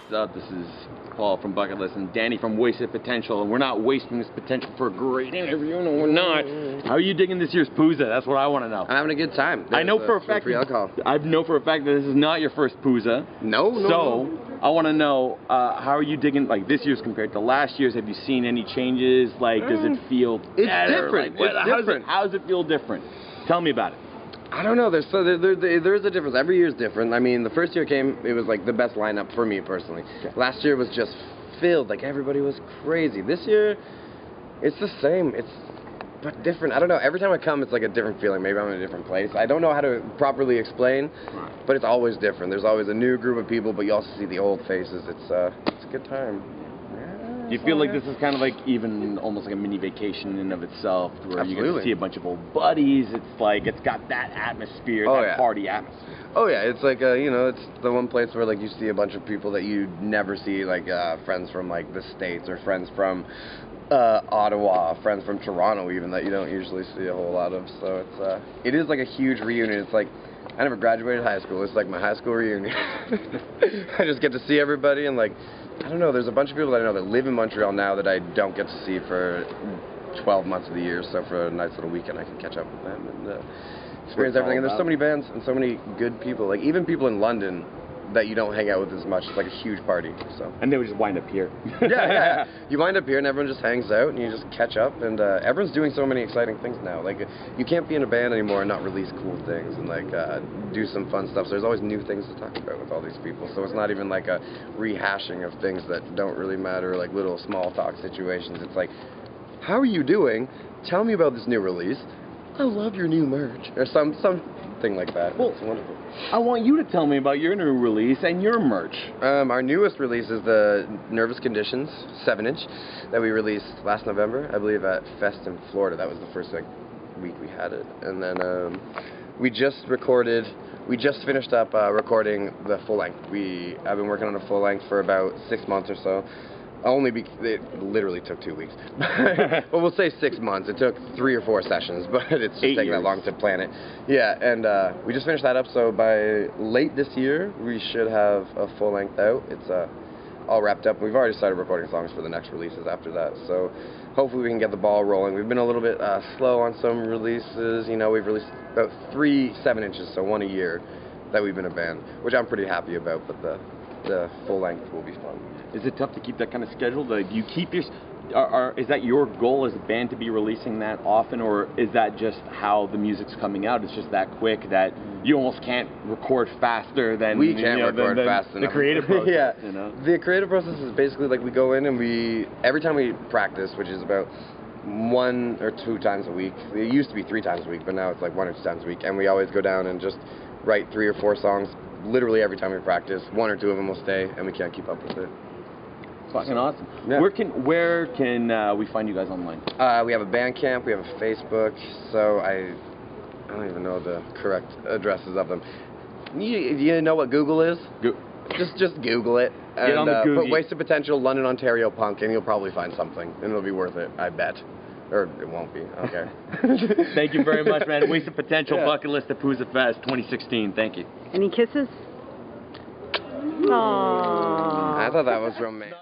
What's up? This is Paul from Bucketlist and Danny from Wasted Potential, and we're not wasting this potential for a great interview. No, we're not. How are you digging this year's Pouzza? That's what I want to know. I'm having a good time. I know for a fact. I know for a fact that this is not your first Pouzza. No. So I want to know how are you digging like this year's compared to last year's? Have you seen any changes? Like, does it feel better? It's different. Like, how does it feel different? Tell me about it. I don't know. There's a difference. Every year is different. I mean, the first year came, it was like the best lineup for me personally. Okay. Last year was just filled. Like everybody was crazy. This year, it's the same. But different. I don't know. Every time I come, it's like a different feeling. Maybe I'm in a different place. I don't know how to properly explain, but it's always different. There's always a new group of people, but you also see the old faces. It's a good time. Do you feel like this is kind of like even almost like a mini vacation in and of itself, where you get to see a bunch of old buddies? It's like it's got that atmosphere, that party atmosphere. Oh yeah, it's like you know, it's the one place where like you see a bunch of people that you never see, like friends from like the States or friends from Ottawa, friends from Toronto even that you don't usually see a whole lot of. So it is like a huge reunion. It's like I never graduated high school. It's like my high school reunion. I just get to see everybody and like. I don't know, there's a bunch of people that I know that live in Montreal now that I don't get to see for 12 months of the year, so for a nice little weekend I can catch up with them and experience everything. And there's so many bands and so many good people, like even people in London that you don't hang out with as much. It's like a huge party. So. And they would just wind up here. yeah. You wind up here and everyone just hangs out and you just catch up and everyone's doing so many exciting things now. Like you can't be in a band anymore and not release cool things and like do some fun stuff. So there's always new things to talk about with all these people. So it's not even like a rehashing of things that don't really matter, like little small talk situations. It's like, how are you doing? Tell me about this new release. I love your new merch. Or something like that. Well, it's wonderful. I want you to tell me about your new release and your merch. Our newest release is the Nervous Conditions 7-inch that we released last November, I believe, at Fest in Florida. That was the first week we had it. And then we just finished up recording the full length. I've been working on a full length for about 6 months or so. It literally took 2 weeks. Well, we'll say 6 months. It took 3 or 4 sessions, but it's just taking that long to plan it. Yeah, and we just finished that up, so by late this year, we should have a full length out. It's all wrapped up. We've already started recording songs for the next releases after that, so hopefully we can get the ball rolling. We've been a little bit slow on some releases. You know, we've released about 3 7-inches, so 1 a year, that we've been a band, which I'm pretty happy about, but the full length will be fun. Is it tough to keep that kind of schedule? Do you keep your... is that your goal as a band to be releasing that often, or is that just how the music's coming out? It's just that quick that you almost can't record faster than... We can't record fast enough. The creative process, yeah. You know? The creative process is basically like we go in and every time we practice, which is about 1 or 2 times a week. It used to be 3 times a week, but now it's like 1 or 2 times a week. And we always go down and just write 3 or 4 songs literally every time we practice. 1 or 2 of them will stay, and we can't keep up with it. Fucking awesome. Yeah. Where can we find you guys online? We have a Bandcamp, we have a Facebook, so I don't even know the correct addresses of them. You know what Google is? Just Google it. And, get on the Google. Put Wasted Potential London, Ontario Punk, and you'll probably find something, and it'll be worth it, I bet. Or it won't be. Okay. Thank you very much, man. Wasted Potential, Bucketlist at Pouzza Fest 2016. Thank you. Any kisses? Aww. I thought that was romantic.